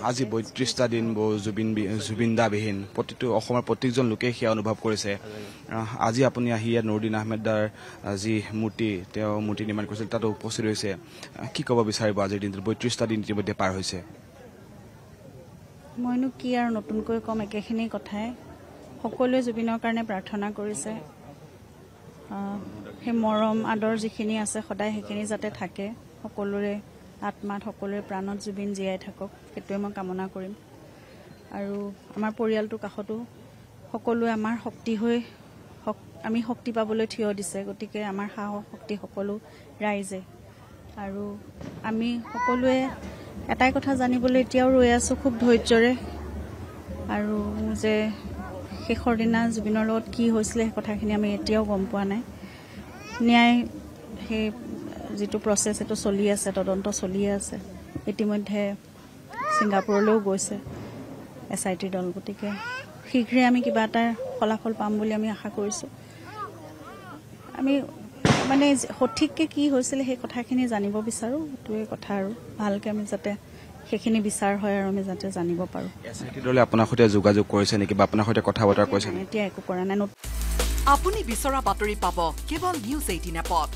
আজি ৩২টা দিন জুবিনদাবিহীন প্ৰতিটো অসমৰ প্ৰত্যেকজন লোকে সেয়া অনুভৱ কৰিছে আজি আপুনি আহি ইয়াত নুৰুদ্দিন আহমেদাৰ যি মূৰ্তি তেওঁ মূৰ্তি নিৰ্মাণ কৰিছিল তাত উপস্থিত হৈছে কি ক'ব বিচাৰিব আজিৰ দিনটোত ৩২টা দিন ইতিমধ্যে পাৰ হৈছে মইনো কি আৰু নতুনকৈ কম একেখিনি কথাই সকলোৱে জুবিনৰ কাৰণে প্ৰাৰ্থনা কৰিছে সেই মৰম আদৰ যিখিনি আছে সদায় সেইখিনি যাতে থাকে সকলোৰে আত্মাত সকলোৰে প্ৰাণত জুবিন জীয়াই থাকক সেইটোৱে মই কামনা কৰিম আৰু আমাৰ পৰিয়ালটোৰ কাষতো সকলোৱে আমাৰ শক্তি হৈ আমি শক্তি পাবলৈ থিয় দিছে গতিকে আমাৰ সাহস শক্তি সকলো ৰাইজে আৰু আমি সকলোৱে এটাই কথা জানিবলৈ এতিয়াও ৰৈ আছোঁ খুব ধৈৰ্যৰে আৰু যে শেষৰ দিনা জুবিনৰ লগত কি হৈছিলে সেই কথাখিনি আমি এতিয়াও গম পোৱা নাই ন্যায় সেই যিটো প্ৰচেছ সেইটো চলি আছে তদন্ত চলি আছে ইতিমধ্যে ছিংগাপুৰলৈও গৈছে SIT দল গতিকে শীঘ্ৰে আমি কিবা এটা ফলাফল পাম বুলি আমি আশা কৰিছোঁ আমি মানে সঠিককৈ কি হৈছিলে সেই কথাখিনি জানিব বিচাৰোঁ সেইটোৱে কথা আৰু ভালকৈ আমি যাতে সেইখিনি বিচাৰ হয় আৰু আমি যাতে জানিব পাৰোঁ SIT দলে আপোনাৰ সৈতে যোগাযোগ কৰিছে নেকি বা আপোনাৰ সৈতে কথা বতৰা কৰিছে এতিয়া একো কৰা নাই আপুনি বিচৰা বাতৰি পাব কেৱল নিউজ 18 এপত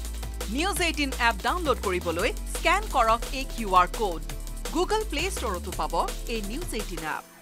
নিউজ 18 এপ ডাউনলোড কৰিবলৈ স্কেন কৰক এই QR কোড গুগল প্লে ষ্টৰতো পাব এই নিউজ 18 এপ